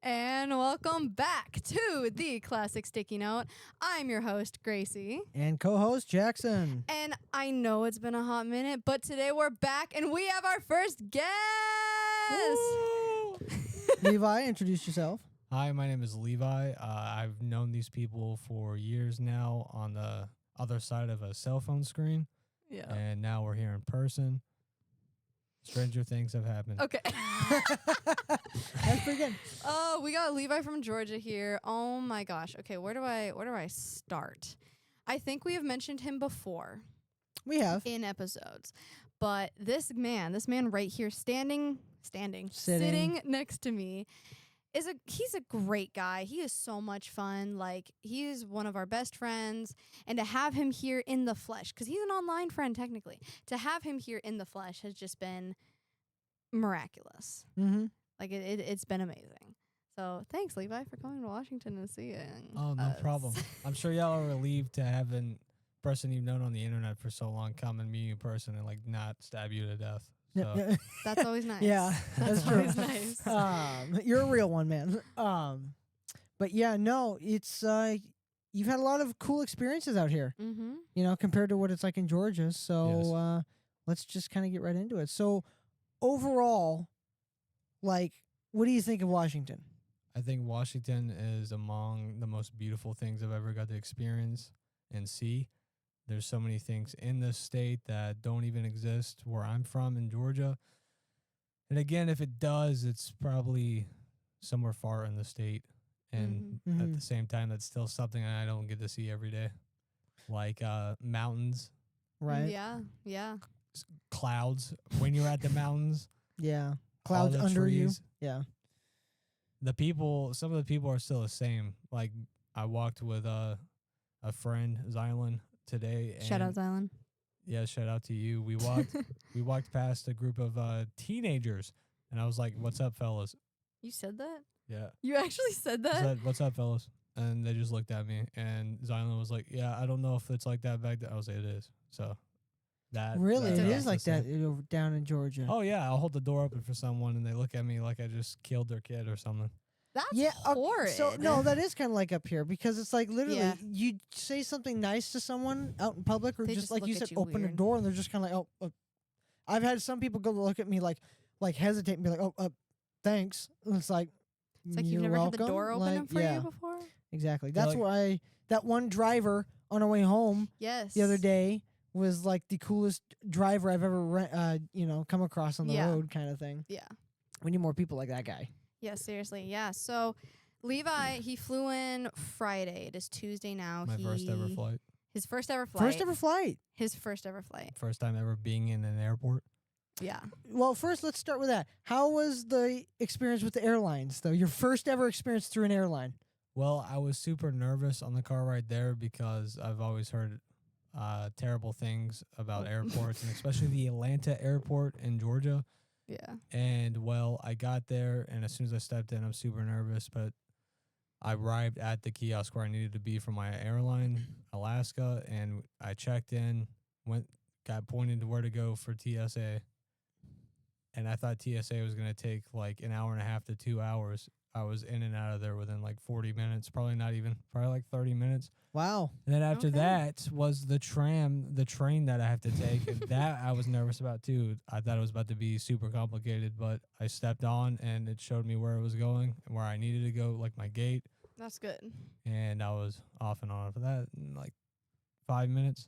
And welcome back to the Classic Sticky Note. I'm your host, Gracie. And co-host Jackson. And I know it's been a hot minute, but today we're back and we have our first guest. Levi, introduce yourself. Hi, my name is Levi. I've known these people for years now on the other side of a cell phone screen. Yeah. And now we're here in person. Stranger things have happened. Okay. That's pretty good. Oh, we got Levi from Georgia here. Oh my gosh. Okay, where do I start? I think we have mentioned him before We have. in episodes. But this man right here sitting next to me he's a great guy. He is so much fun. Like, he's one of our best friends, and to have him here in the flesh, because he's an online friend technically, to have him here in the flesh has just been miraculous. Mm-hmm. Like, it's been amazing. So thanks, Levi, for coming to Washington and seeing Oh, no us. problem. I'm sure y'all are relieved to have a person you've known on the internet for so long come and meet you in person and like not stab you to death. So. That's always nice. Yeah, That's that's true. always nice. You're a real one, man. But yeah, no, it's you've had a lot of cool experiences out here. Mm-hmm. You know, compared to what it's like in Georgia. So Yes. let's just kind of get right into it. So overall, like, what do you think of Washington? I think Washington is among the most beautiful things I've ever got to experience and see. There's so many things in this state that don't even exist where I'm from in Georgia. And again, if it does, it's probably somewhere far in the state. And Mhm. at the same time, that's still something I don't get to see every day. Like mountains, Right? Yeah. clouds when you're at the mountains. Yeah. all Clouds the under you. trees. Yeah. Some of the people are still the same. Like I walked with a friend, Zylan, today. And Shout out Zylan. Yeah, shout out to you. We walked past a group of teenagers, and I was like, "What's up, fellas?" You said that? Yeah, You actually said I that? said, "What's up, fellas?" And they just looked at me, and Zylan was like, "Yeah, I don't know if it's like that back there." I was like, "It is." So that Really, that it was is the like that same. down in Georgia. Oh yeah, I'll hold the door open for someone, and they look at me like I just killed their kid or something. That's yeah. horrid. So no, that is kind of like up here because it's like literally Yeah. you say something nice to someone out in public, or They just just like you look at said, you open a weird. door and they're just kind of like, oh. I've had some people go look at me like hesitate and be like, oh, thanks. And it's like, It's like you've you're never had welcome. the door open Like, for yeah, you before? exactly. They're That's like- why that one driver on our way home Yes. the other day was like the coolest driver I've ever come across on the Yeah. road, kind of thing. Yeah. We need more people like that guy. Yeah, seriously. Yeah. So Levi, he flew in Friday. It is Tuesday now. My first ever flight. His first ever flight. First ever flight. His first ever flight. First time ever being in an airport. Yeah. Well, first let's start with that. How was the experience with the airlines, though? Your first ever experience through an airline. Well, I was super nervous on the car ride there because I've always heard terrible things about airports, and especially the Atlanta airport in Georgia. Yeah. And, well, I got there, and as soon as I stepped in, I'm super nervous, but I arrived at the kiosk where I needed to be for my airline, Alaska, and I checked in, got pointed to where to go for TSA, and I thought TSA was going to take like an hour and a half to 2 hours. I was in and out of there within like 40 minutes, probably like 30 minutes. Wow. And then after Okay. that was the train that I have to take. And that I was nervous about too. I thought it was about to be super complicated, but I stepped on and it showed me where it was going and where I needed to go, like my gate. That's good. And I was off and on for that in like 5 minutes.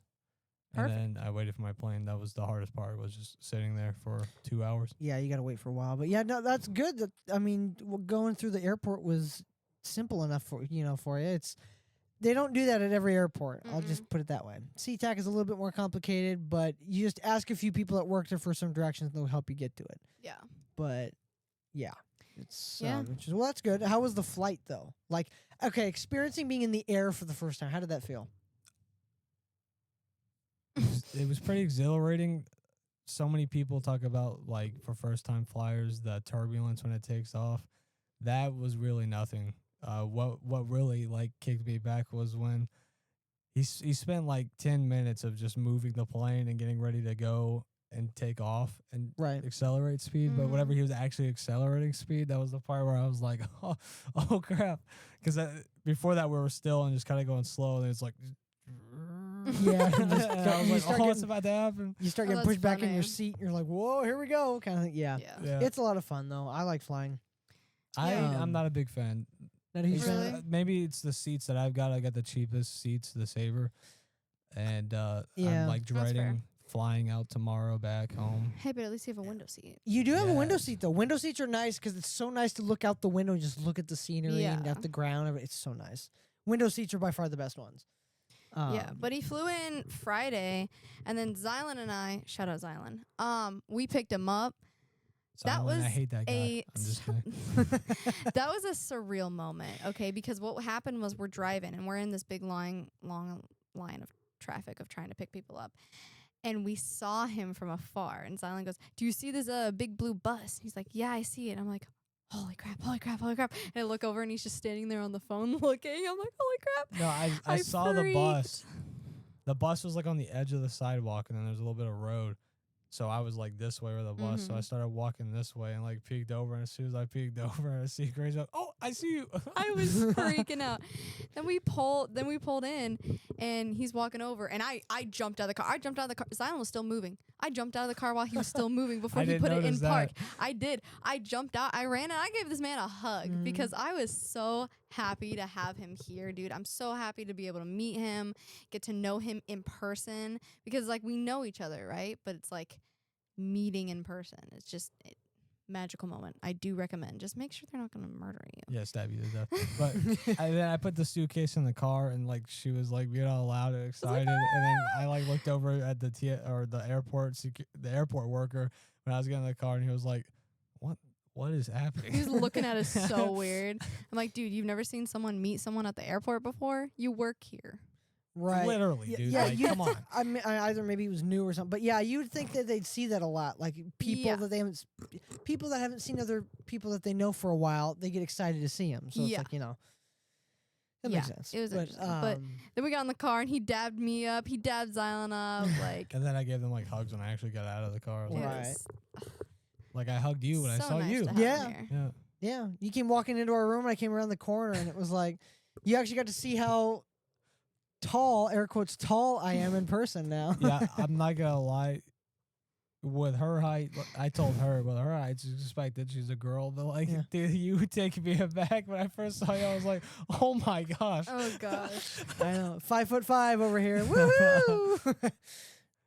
Perfect. And then I waited for my plane. That was the hardest part, was just sitting there for 2 hours. Yeah, you got to wait for a while. But yeah, no, that's good. Going through the airport was simple enough for you. They don't do that at every airport. I'll just put it that way. SeaTac is a little bit more complicated, but you just ask a few people that work there for some directions, and they'll help you get to it. Yeah. But yeah, it's Yeah. well, that's good. How was the flight though? Like, okay, experiencing being in the air for the first time. How did that feel? It was pretty exhilarating. So many people talk about, like, for first time flyers, the turbulence when it takes off. That was really nothing. What really like kicked me back was when he spent like 10 minutes of just moving the plane and getting ready to go, and take off and Right. accelerate speed. But whenever he was actually accelerating speed, that was the part where I was like, oh crap. Because before that, we were still and just kind of going slow. And it's like, Yeah. I was like, what's about to happen? You start Oh, getting that's pushed back in your funny. seat. And you're like, whoa, here we go. Kind of thing. Yeah. Yeah. It's a lot of fun, though. I like flying. I'm not a big fan. Not a huge fan. Really? Maybe it's the seats that I've got. I got the cheapest seats, the Saver. And Yeah. I'm like That's fair. dreading flying out tomorrow back home. Hey, but at least you have a window seat. You do have a window Yes. seat, though. Window seats are nice because it's so nice to look out the window and just look at the scenery and Yeah. at the ground. It's so nice. Window seats are by far the best ones. Yeah, but he flew in Friday, and then Zylan and I, shout out Zylan, we picked him up. That Silent, I was hate that guy. a I'm just kidding. that was a surreal moment, okay? Because what happened was we're driving, and we're in this big long line of traffic of trying to pick people up. And we saw him from afar, and Zylan goes, "Do you see this big blue bus?" He's like, "Yeah, I see it." I'm like, holy crap, holy crap, holy crap. And I look over, and he's just standing there on the phone looking. I'm like, holy crap. No, I saw the freaked. bus. The bus was like on the edge of the sidewalk, and then there's a little bit of road. So I was like this way with the bus. So I started walking this way and like peeked over. And as soon as I peeked over, I see Grace. Like, oh, I see you. I was freaking out. Then we pulled in, and he's walking over, and I jumped out of the car. I jumped out of the car. Zion was still moving. I jumped out of the car while he was still moving before I he didn't put it in notice that. park. I did. I jumped out. I ran, and I gave this man a hug because I was so happy to have him here, dude. I'm so happy to be able to meet him, get to know him in person, because like we know each other, right? But it's like meeting in person. It's just magical moment. I do recommend. Just make sure they're not going to murder you. Yeah, stab you to death. But then I put the suitcase in the car, and like she was like being all loud and excited. And then I like looked over at the airport worker when I was getting in the car, and he was like, "What is happening?" He was looking at us so weird. I'm like, dude, you've never seen someone meet someone at the airport before? You work here. Right. Literally, dude. Yeah, like, you come on. I mean, either maybe he was new or something. But yeah, you would think that they'd see that a lot. Like people that they haven't, people that haven't seen other people that they know for a while, they get excited to see him. So it's like, that makes sense. It was interesting. But then we got in the car, and he dabbed me up. He dabbed Zylan up. Like, And then I gave them like hugs when I actually got out of the car. I was it like, Right. was like I hugged you when I so saw nice you. to have Yeah. him here. Yeah. yeah, you came walking into our room, and I came around the corner, and it was like, you actually got to see how tall, air quotes, tall I am in person now. Yeah, I'm not gonna lie. With her height, I told her with her height, she expected she's a girl. But like, Yeah. dude, you take me aback when I first saw you. I was like, oh my gosh. Oh, gosh. I know, 5'5" over here. Woohoo! But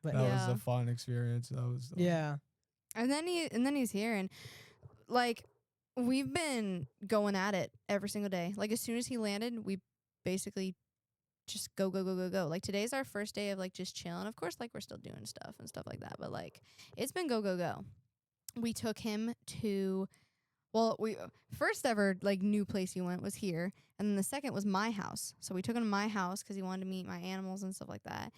That Yeah. was a fun experience. That was yeah, And then he's here, and like we've been going at it every single day. Like as soon as he landed, we basically just go. Like today's our first day of like just chilling. Of course, like we're still doing stuff and stuff like that, but like it's been go. We took him to, well, we first ever like new place he went was here, and then the second was my house. So we took him to my house because he wanted to meet my animals and stuff like that.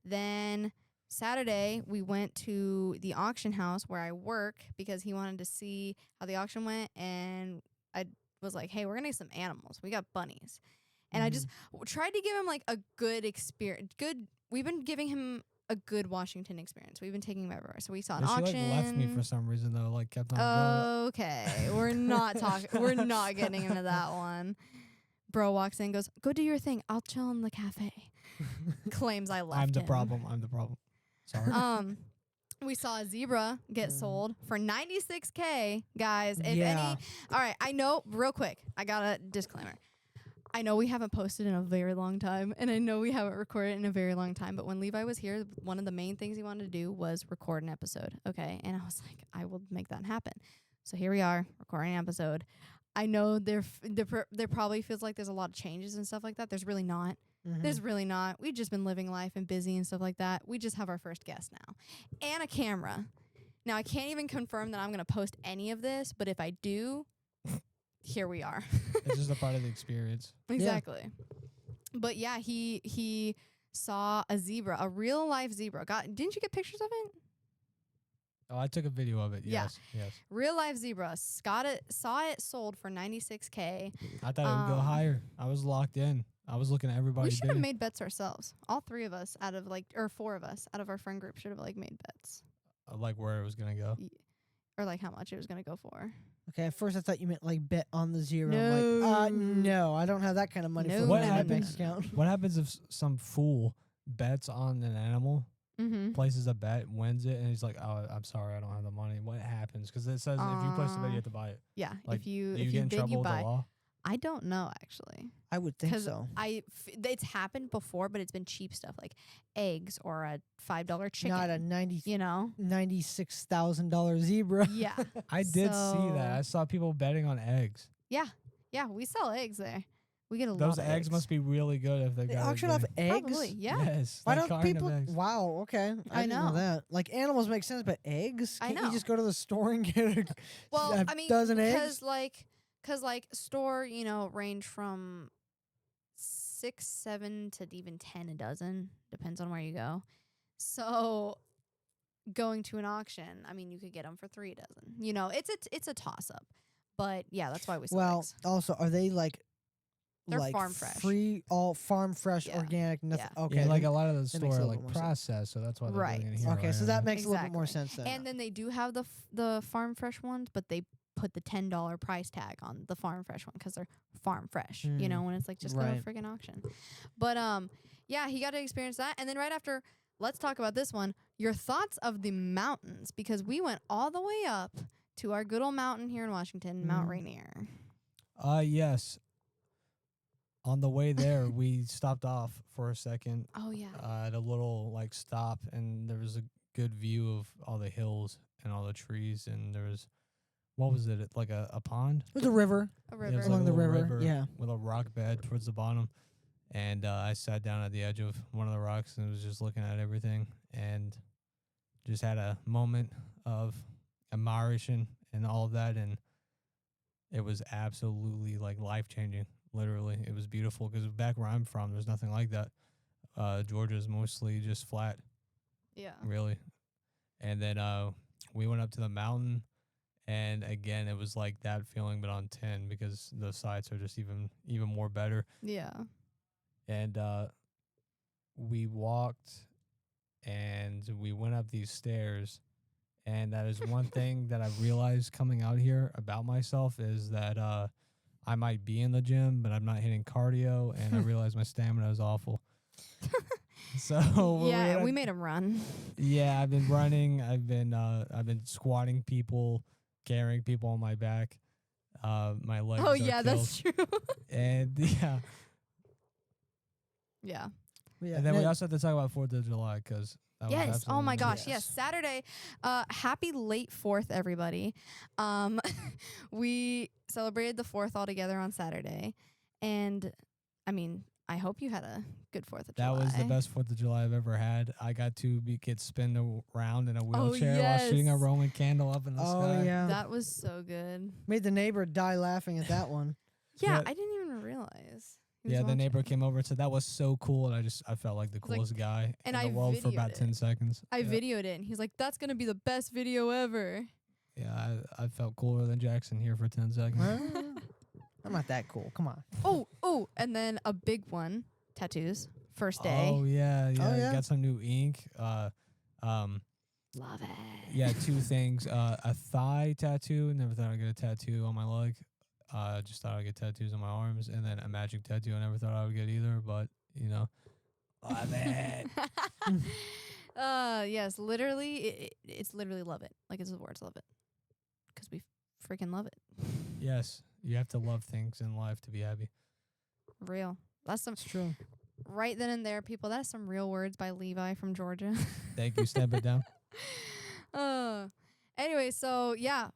Then Saturday, we went to the auction house where I work because he wanted to see how the auction went, and I was like, hey, we're going to get some animals. We got bunnies. And I just tried to give him like a good experience. We've been giving him a good Washington experience. We've been taking him everywhere. So we saw an She auction. like left me for some reason though. Like kept on going. Okay, we're not talking. We're not getting into that one. Bro walks in, goes, "Go do your thing. I'll chill in the cafe." Claims I left. I'm the him. problem. Sorry. We saw a zebra get sold for $96K, guys. If Yeah. all right, I know. Real quick, I got a disclaimer. I know we haven't posted in a very long time, and I know we haven't recorded in a very long time, but when Levi was here, one of the main things he wanted to do was record an episode, okay? And I was like, I will make that happen. So here we are, recording an episode. I know there probably feels like there's a lot of changes and stuff like that. There's really not. There's really not. We've just been living life and busy and stuff like that. We just have our first guest now. And a camera. Now, I can't even confirm that I'm going to post any of this, but if I do, here we are. It's just a part of the experience. Exactly. But yeah, he saw a zebra, a real life zebra. Didn't you get pictures of it? Oh, I took a video of it. Yeah. Yes. Real life zebra. Saw it sold for $96K. I thought it would go higher. I was locked in. I was looking at everybody. We should have made bets ourselves. All three of us out of or four of us out of our friend group should have like made bets. like where it was gonna go. Or like how much it was gonna go for. Okay, at first I thought you meant like bet on the zero. No. I'm like, no, I don't have that kind of money No, for What in my bank happens- account. What happens if some fool bets on an animal, Mm-hmm. places a bet, wins it, and he's like, "Oh, I'm sorry, I don't have the money." What happens? Because it says if you place the bet, you have to buy it. Yeah. Like, if you Do you if get you in bid, trouble you with buy. the law? I don't know actually. I would think 'Cause so. It's happened before, but it's been cheap stuff like eggs or a $5 chicken. Not a you know? $96,000 zebra. Yeah. I did see that. So- I saw people betting on eggs. Yeah. Yeah. We sell eggs there. We get a lot Those of eggs must be really good if they They got auction it off good. eggs. Probably. Yeah. Yes. Why like don't carton of people? eggs. Wow. Okay, I didn't know know. that. Like animals make sense, but eggs? I Can't know. you just go to the store and get a, Well, a I mean, dozen eggs? because store, range from 6, 7 to even 10 a dozen. Depends on where you go. So going to an auction, I mean, you could get them for 3 a dozen. It's a toss up. But yeah, that's why we sell Well, eggs. also, are they like? They're like farm fresh. Free, all farm fresh, Yeah. organic, nothing. Yeah. Okay, Yeah, like then- a lot of the that makes a store little like bit more sense. processed, so that's why they're Right. doing it here. okay, so right? that makes a little bit more Exactly. sense then. And then they do have the farm fresh ones, but they put the $10 price tag on the farm fresh one because they're farm fresh. When it's like just go to a Right. friggin' auction. But yeah, he got to experience that. And then right after, let's talk about this one. Your thoughts of the mountains, because we went all the way up to our good old mountain here in Washington, Mount Mhm. Rainier. Yes. On the way there, we stopped off for a second Oh yeah. at a little like stop, and there was a good view of all the hills and all the trees, and there was, what was it? Like a pond? There's a river. A Yeah, it river. was Along like a the little river, yeah. with a rock bed towards the bottom. And I sat down at the edge of one of the rocks and was just looking at everything and just had a moment of admiration and all of that. And it was absolutely like life-changing, literally. It was beautiful because back where I'm from, there's nothing like that. Georgia's mostly just flat, Yeah. really. And then we went up to the mountain. And again, it was like that feeling, but on 10 because the sights are just even more better. Yeah. And we walked and we went up these stairs. And that is one thing that I've realized coming out here about myself is that I might be in the gym, but I'm not hitting cardio. And I realized my stamina is awful. So when Yeah, went we up- made him run. Yeah, I've been running. I've been squatting people, carrying people on my back. My legs. Oh are yeah, killed. that's true. And yeah, Yeah. Yeah. and then we no, also have to talk about 4th of July because Yes. Oh my gosh. Yes. Yes. Saturday. Happy late 4th, everybody. We celebrated the 4th all together on Saturday, and I mean, I hope you had a good 4th of that July. was the best 4th of July I've ever had. I got to get spin around in a wheelchair while shooting a yes. Roman candle up in the Oh sky. yeah. That was so good. Made the neighbor die laughing at that one. Yeah, Yeah. I didn't even realize. he was Yeah, the watching. neighbor came over and said that was so cool, and I felt like the like- coolest guy and in I the world for about videoed 10 it. seconds. I yeah. videoed it, and he's like, "That's gonna be the best video ever." Yeah, I felt cooler than Jackson here for 10 seconds. I'm not that cool. Come on. Oh, and then a big one, tattoos. First day. Oh yeah, yeah? You got some new ink. Love it. Yeah, 2 things. A thigh tattoo. Never thought I'd get a tattoo on my leg. Just thought I'd get tattoos on my arms, and then a magic tattoo. I never thought I would get either, but love it. Yes, literally, it's literally love it. Like it's the words love it, because we freaking love it. Yes, you have to love things in life to be happy. Real. That's some It's true. right then and there, people. That's some real words by Levi from Georgia. Thank you. Step it down. Anyway, so yeah,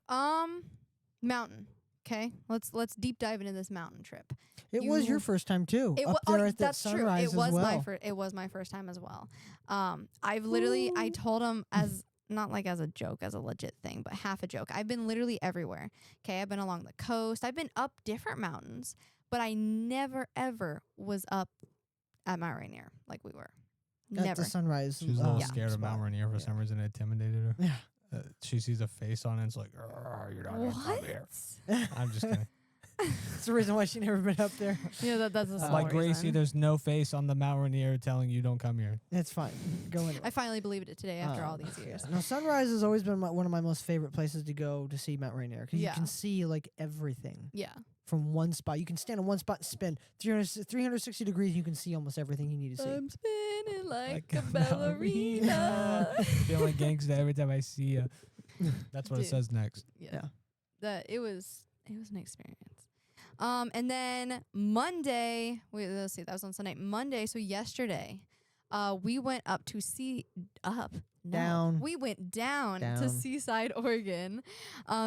mountain. Okay, let's deep dive into this mountain trip. It was You- your first time too. It up wa- there at that that's true. sunrise It was as well. it was my first time as well. I've literally I told him as not like as a joke, as a legit thing, but half a joke. I've been literally everywhere. Okay, I've been along the coast. I've been up different mountains, but I never ever was up at Mount Rainier like we were. At Never. the sunrise. She was a little Yeah. scared of Mount spot. Rainier for some reason. It intimidated her. Yeah. She sees a face on it. And it's like, "Arr, you're not gonna come here." What? I'm just kidding. That's the reason why she never been up there. Yeah, that's the sole Like Gracie, reason. there's no face on the Mount Rainier telling you don't come here. It's fine. Go anyway. I finally believed it today after all these years. No, Sunrise has always been one of my most favorite places to go to see Mount Rainier because Yeah. you can see like everything Yeah. from one spot. You can stand in one spot and spin 360 degrees. You can see almost everything you need to see. I'm spinning like a ballerina. ballerina. Feeling gangsta every time I see you. That's what it Dude. says next. Yeah. It was an experience. And then Monday, let's see, that was on Sunday. Monday, so yesterday, we went up to Down. We went down to Down. Seaside, Oregon,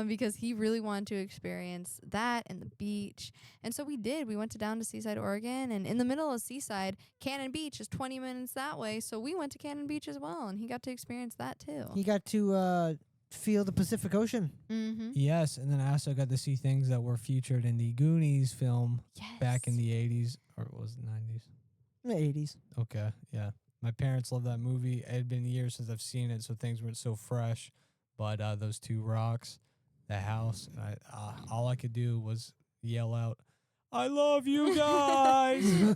because he really wanted to experience that and the beach. And so we did. We went down to Seaside, Oregon, and in the middle of Seaside, Cannon Beach is 20 minutes that way. So we went to Cannon Beach as well, and he got to experience that too. He got to feel the Pacific Ocean. Mm-hmm. Yes, and then I also got to see things that were featured in the Goonies film back in the 80s, or was it 90s? In the 80s. Okay, yeah. My parents loved that movie. It had been years since I've seen it, so things weren't so fresh. But those two rocks, the house, all I could do was yell out, "I love you guys!"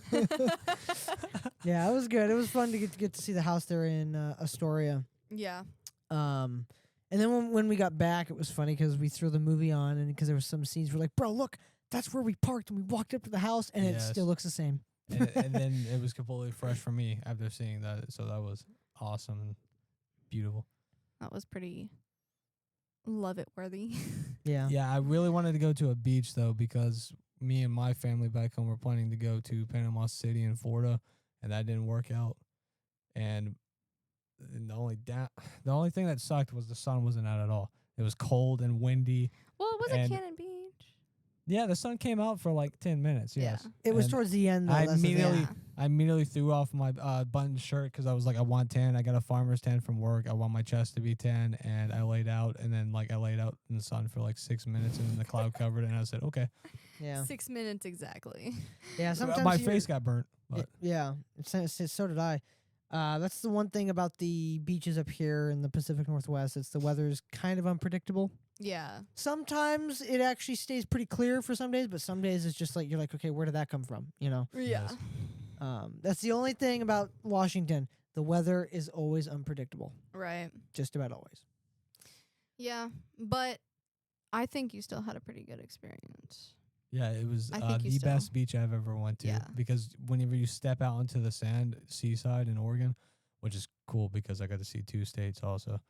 Yeah, it was good. It was fun to get to see the house there in Astoria. Yeah. And then when we got back, it was funny because we threw the movie on, and because there were some scenes, we're like, "Bro, look, that's where we parked." And we walked up to the house, and it Yes. still looks the same. and then it was completely fresh for me after seeing that. So that was awesome and beautiful. That was pretty love it worthy. Yeah. Yeah, I really wanted to go to a beach though because me and my family back home were planning to go to Panama City in Florida, and that didn't work out. And the only thing that sucked was the sun wasn't out at all. It was cold and windy. Well, it was And- at Cannon Beach. Yeah, the sun came out for like 10 minutes. Yes. Yeah. It was And towards the end, though. I that's the thing. immediately- Yeah. I immediately threw off my button shirt because I was like, I want tan. I got a farmer's tan from work. I want my chest to be tan, and I laid out, and then I laid out in the sun for like 6 minutes, and then the cloud covered it, and I said, okay. Yeah. 6 minutes exactly. Yeah. Sometimes My you're- face got burnt. But Yeah. So did I. That's the one thing about the beaches up here in the Pacific Northwest. It's the weather's kind of unpredictable. Yeah. Sometimes it actually stays pretty clear for some days, but some days it's just like you're like, okay, where did that come from? You know. Yeah. Yes. That's the only thing about Washington. The weather is always unpredictable. Right. Just about always. Yeah. But I think you still had a pretty good experience. yeah, it was I think you the still- best beach I've ever went to. Yeah. Because whenever you step out onto the sand, Seaside in Oregon, which is cool because I got to see 2 states also.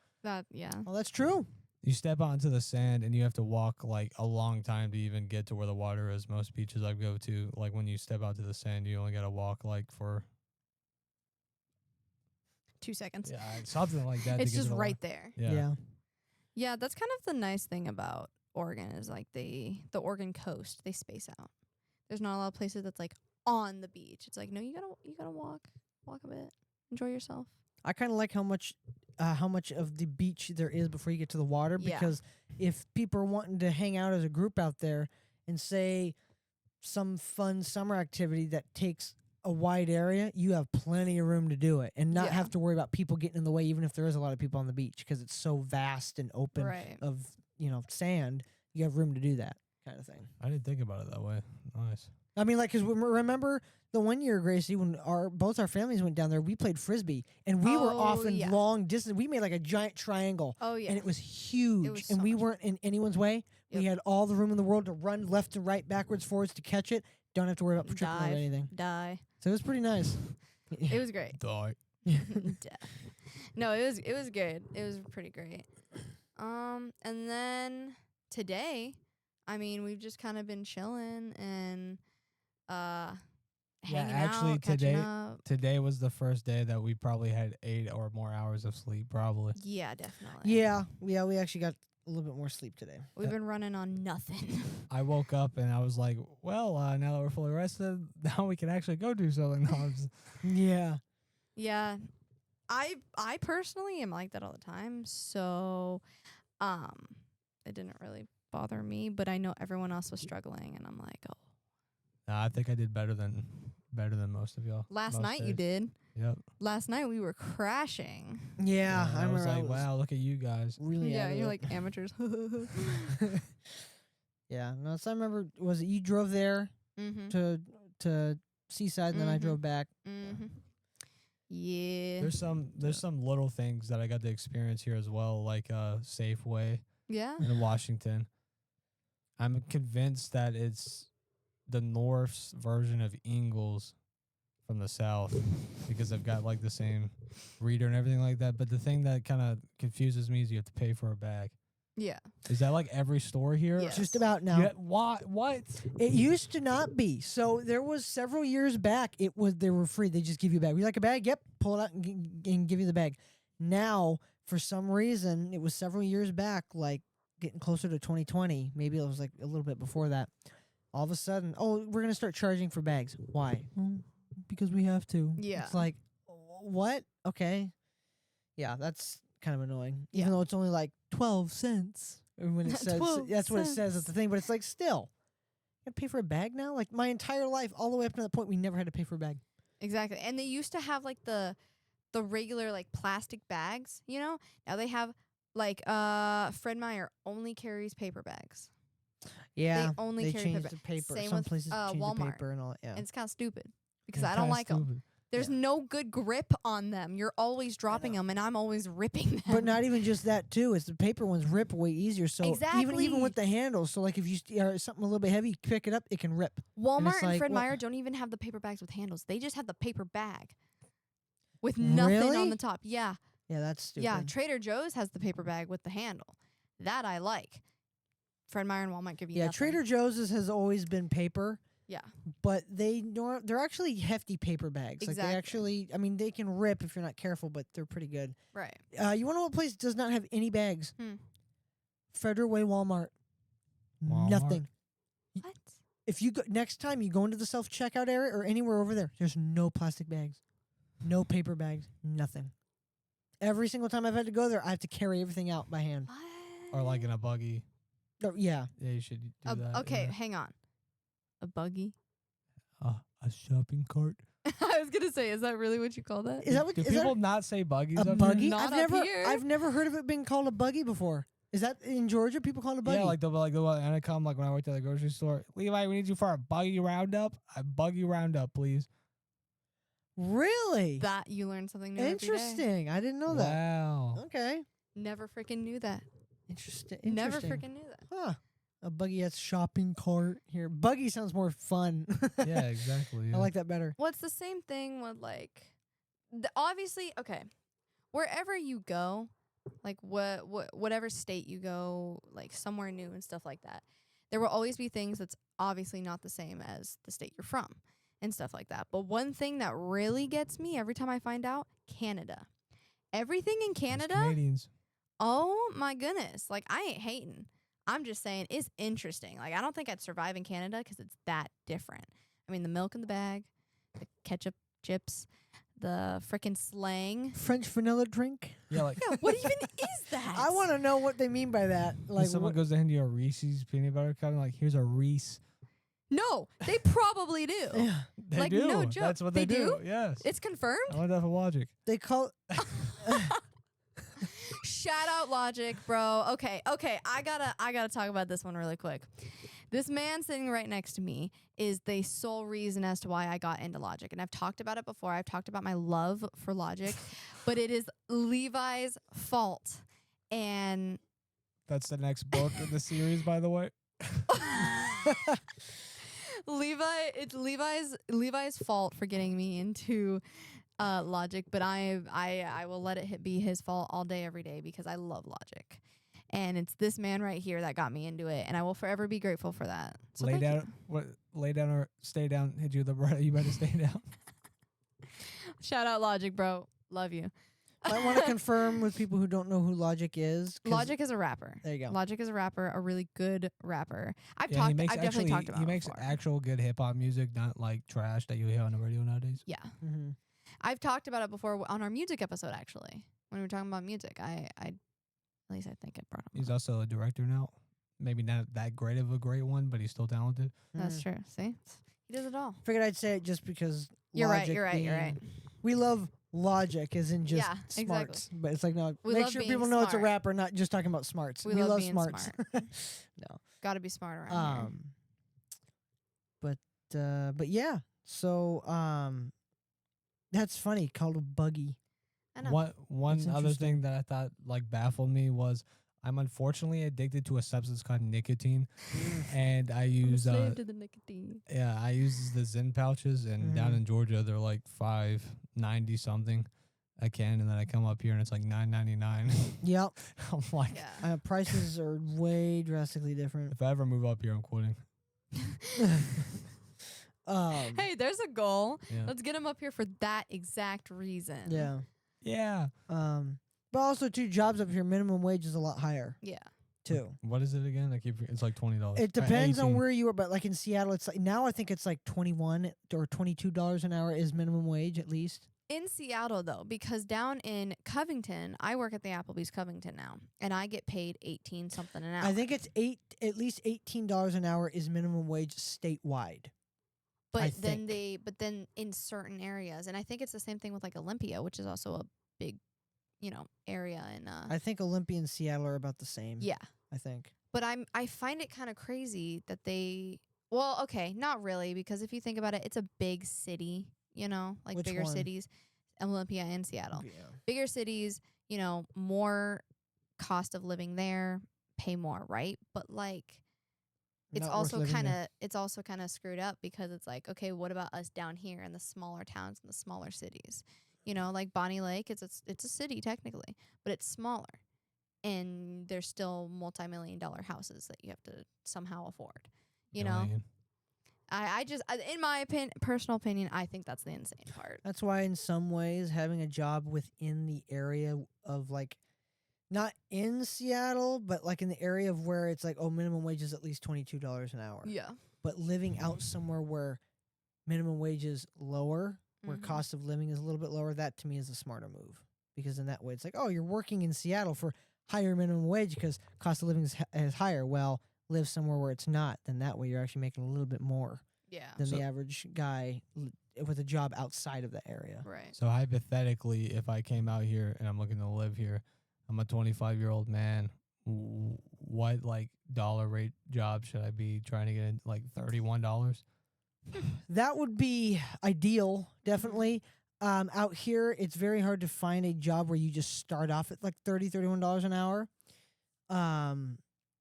Yeah. Oh, that's true. You step out into the sand and you have to walk like a long time to even get to where the water is. Most beaches I go to, like when you step out to the sand, you only got to walk like for 2 seconds. something like that. It's to get just to the right there. Yeah. Yeah. Yeah, that's kind of the nice thing about Oregon is like the Oregon coast, they space out. There's not a lot of places that's like on the beach. It's like, no, you gotta walk a bit, enjoy yourself. I kind of like how much of the beach there is before you get to the water, Yeah. because if people are wanting to hang out as a group out there and say some fun summer activity that takes a wide area, you have plenty of room to do it and not Yeah. have to worry about people getting in the way, even if there is a lot of people on the beach, because it's so vast and open Right. of sand. You have room to do that kind of thing. I didn't think about it that way. Nice. I mean, like, because remember the one year, Gracie, when both our families went down there, we played Frisbee, and we were Oh, often yeah. long distance. We made like a giant triangle, Oh yeah. and it was huge, was and so we much weren't in anyone's way. We Yep. had all the room in the world to run left and right, backwards, forwards to catch it. Don't have to worry about tripping over Dive. anything. Die. So it was pretty nice. It was great. Die. No, it was good. It was pretty great. And then today, I mean, we've just kind of been chilling and hanging actually, out, catching today- up. Today was the first day that we probably had 8 or more hours of sleep, probably. Yeah, definitely. Yeah, we actually got a little bit more sleep today. We've been running on nothing. I woke up and I was like, well, now that we're fully rested, now we can actually go do something. No, I'm just- Yeah. Yeah. I personally am like that all the time. So it didn't really bother me, but I know everyone else was struggling and I'm like, oh. Nah, I think I did better than most of y'all. Last most night you days. did. Yep. Last night we were crashing. Yeah, I I was remember. like, wow, look at you guys. really. Yeah, out of you're it. like amateurs. Yeah. No, so I remember. Was it you drove there Mm-hmm. to Seaside, and then I Mhm. drove back? Mm-hmm. Yeah. There's some little things that I got to experience here as well, like Safeway Yeah. in Washington. I'm convinced that it's the North's version of Ingles from the South because I've got like the same reader and everything like that. But the thing that kind of confuses me is you have to pay for a bag. Yeah. Is that like every store here? Yes. Just about now. Yeah, what? It used to not be. So there was several years back. They were free. They just give you a bag. You like a bag? Yep. Pull it out and give you the bag. Now, for some reason, it was several years back, like getting closer to 2020. Maybe it was like a little bit before that. All of a sudden, oh, we're gonna start charging for bags. Why? Because we have to. Yeah. It's like, what? Okay. Yeah, that's kind of annoying. Yeah. Even though it's only like 12 cents. When it says 12 that's what it says at cents. the thing, but it's like still. You gotta pay for a bag now? Like my entire life, all the way up to that point, we never had to pay for a bag. Exactly. And they used to have like the regular like plastic bags, you know? Now they have like Fred Meyer only carries paper bags. Yeah. They only they carry changed paper. the paper. Same Some with, places change Walmart. the paper and all that. Yeah. And it's kind of stupid because It's I don't kinda like them. stupid. There's no good grip on them. You're always dropping them, and I'm always ripping them. But not even just that too. It's the paper ones rip way easier. So Exactly. even with the handles, so like if you something a little bit heavy, you pick it up, it can rip. Walmart and like, Fred what- Meyer don't even have the paper bags with handles. They just have the paper bag with nothing Really? on the top. Yeah. Yeah, that's stupid. Yeah. Trader Joe's has the paper bag with the handle. That I like. Fred Meyer and Walmart give you Yeah, nothing. Trader Joe's has always been paper. Yeah. But they're actually hefty paper bags. Like Exactly. they actually, I mean, they can rip if you're not careful, but they're pretty good. Right. You want to know what place does not have any bags? Federal Way Walmart. Walmart? Nothing. What? If you go next time you go into the self checkout area or anywhere over there, there's no plastic bags, no paper bags, nothing. Every single time I've had to go there, I have to carry everything out by hand. What? Or like in a buggy. Yeah. Yeah, you should do that. Okay, yeah. hang on. A buggy? A shopping cart. I was gonna say, is that really what you call that? Is that what? Do Is people that not say buggies? a up here? buggy? Not up here. I've never heard of it being called a buggy before. Is that in Georgia? People call it a buggy? Yeah, like the and I come like when I worked at the grocery store. Levi, we need you for a buggy roundup. A buggy roundup, please. Really? That you learn something new every day. Interesting. I didn't know that. Wow. Okay. Never freaking knew that. Interesting. Never freaking knew that. Huh. A buggy has shopping cart here. Buggy sounds more fun. Yeah, exactly. I Yeah. like that better. Well, it's the same thing with like, obviously, okay, wherever you go, like whatever state you go, like somewhere new and stuff like that, there will always be things that's obviously not the same as the state you're from and stuff like that. But one thing that really gets me every time I find out, Canada. Everything in Us Canada, Canadians. oh my goodness, like I ain't hating. I'm just saying it's interesting. Like I don't think I'd survive in Canada because it's that different. I mean, the milk in the bag, the ketchup chips, the frickin' slang. French vanilla drink. Yeah, like Yeah, what even is that? I want to know what they mean by that. when Like someone goes to hand you a Reese's peanut butter cup, like here's a Reese. No, they probably do. Yeah, They Like, do. no joke. That's what They they, do? Yes. It's confirmed. I wonder if logic. they call. Shout out Logic, bro. Okay. I gotta talk about this one really quick. This man sitting right next to me is the sole reason as to why I got into Logic. And I've talked about it before. I've talked about my love for Logic, but it is Levi's fault. And That's the next book in the series, by the way. it's Levi's fault for getting me into Logic, but I will let it be his fault all day, every day, because I love Logic. And it's this man right here that got me into it, and I will forever be grateful for that. So lay thank down. you. What? Lay down or stay down. Hit you with the right. You better stay down. Shout out Logic, bro. Love you. I want to confirm with people who don't know who Logic is. 'cause- Logic is a rapper. There you go. Logic is a rapper, a really good rapper. I've He definitely actually, talked about He it makes before. actual good hip hop music, not like trash that you hear on the radio nowadays. Yeah. Mm-hmm. I've talked about it before on our music episode, actually. When we were talking about music, at least I think I brought him He's up. also a director now. Maybe not that great of a great one, but he's still talented. That's true. See? He does it all. Figured I'd say it just because. You're right, Logic you're right, you're being- right. We love logic isn't just Yeah, smarts, but it's like no. We make love sure being people know it's a smart. rapper, not just talking about smarts. We We love love being smarts. smart. No. Gotta be smart around here. But yeah. So that's funny. Called a buggy. I know. One That's other interesting. thing that I thought like baffled me was I'm unfortunately addicted to a substance called nicotine, and I I'm a use slave to the nicotine. I use the Zyn pouches, and down Mhm. in Georgia they're like $5.90 something a can, and then I come up here and it's like $9.99. Yep. I'm like, Yeah. Prices are way drastically different. if I ever move up here, I'm quitting. Hey, there's a goal. Yeah. Let's get him up here for that exact reason. Yeah. Yeah. But also too, jobs up here, minimum wage is a lot higher Yeah. too. What is it again? It's like $20. It depends on 18. where you are, but like in Seattle, it's like now I think it's like $21 or $22 an hour is minimum wage at least. In Seattle, though, because down in Covington, I work at the Applebee's Covington now, and I get paid 18 something an hour. I think it's at least $18 an hour is minimum wage statewide. I but then think. but then in certain areas, and I think it's the same thing with like Olympia, which is also a big, area in. I think Olympia and Seattle are about the same. Yeah, I think. but I find it kind of crazy that they. Well, okay, not really, because if you think about it, it's a big city, like Which bigger one? cities, Olympia and Seattle. Yeah. Bigger cities, more cost of living there, pay more, right? But like it's Not worth also living there. kind of screwed up because it's like, okay, what about us down here in the smaller towns and the smaller cities? Like Bonnie Lake, it's a city technically, but it's smaller. And there's still multi-million-dollar houses that you have to somehow afford. Million. I just, in my personal opinion, I think that's the insane part. That's why in some ways having a job within the area of like not in Seattle, but like in the area of where it's like, oh, minimum wage is at least $22 an hour. Yeah. But living out somewhere where minimum wage is lower, where Mhm. cost of living is a little bit lower, that to me is a smarter move. Because in that way, it's like, oh, you're working in Seattle for higher minimum wage because cost of living is higher. Well, live somewhere where it's not. Then that way you're actually making a little bit more Yeah. than So- the average guy with a job outside of the area. Right. So hypothetically, if I came out here and I'm looking to live here, I'm a 25-year-old man. What like dollar rate job should I be trying to get in? Like $31? That would be ideal, definitely. Out here, it's very hard to find a job where you just start off at like $31 an hour.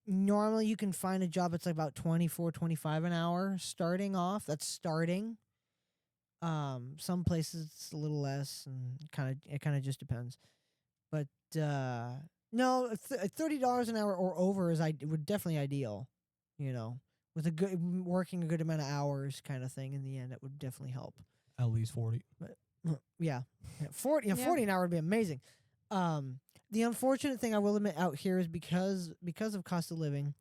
Normally, you can find a job that's like about $24-25 an hour starting off. That's starting. Some places it's a little less, and it kind of just depends. But no, $30 an hour or over would definitely ideal. With working a good amount of hours, kind of thing. In the end, it would definitely help. At least 40. Yeah, 40 Yeah. 40 an hour would be amazing. The unfortunate thing I will admit out here is because of cost of living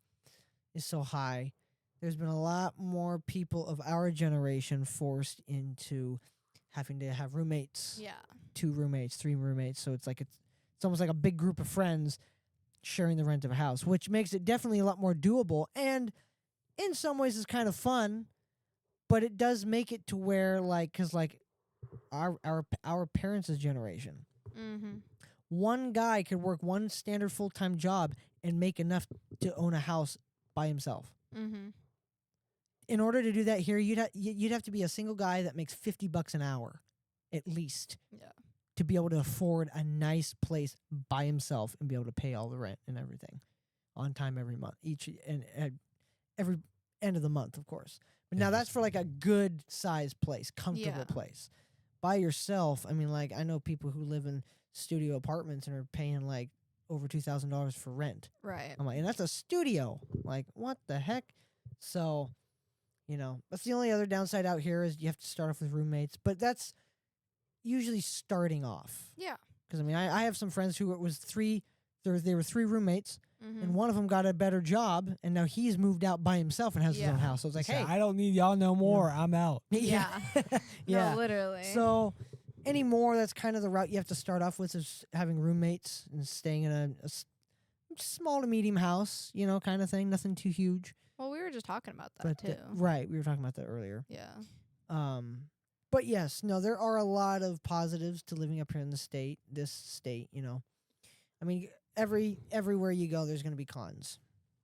is so high, there's been a lot more people of our generation forced into having to have roommates, Yeah. 2 roommates, 3 roommates. So it's almost like a big group of friends sharing the rent of a house, which makes it definitely a lot more doable, and in some ways is kind of fun. But it does make it to where because our parents' generation, Mm-hmm. one guy could work one standard full-time job and make enough to own a house by himself. Mm-hmm. In order to do that here, you'd have to be a single guy that makes $50 an hour, at least, Yeah. to be able to afford a nice place by himself and be able to pay all the rent and everything on time every month, every end of the month, of course. But now that's for like a good sized place, comfortable Yeah. place. By yourself, I mean, like I know people who live in studio apartments and are paying like over $2,000 for rent. Right. I'm like, and that's a studio. Like, what the heck? So, that's the only other downside out here is you have to start off with roommates, but that's usually starting off. Yeah. Because I have some friends who it was they were 3 roommates, Mm-hmm. and one of them got a better job, and now he's moved out by himself and has his Yeah. own house. So it's like, Say, hey, I don't need y'all no more. I'm out. Yeah. yeah. No, literally. So anymore, that's kind of the route you have to start off with is having roommates and staying in a small to medium house, kind of thing. Nothing too huge. Well, we were just talking about that But too. right, we were talking about that earlier. Yeah. But yes, no, there are a lot of positives to living up here in this state, you know. I mean, everywhere you go, there's going to be cons.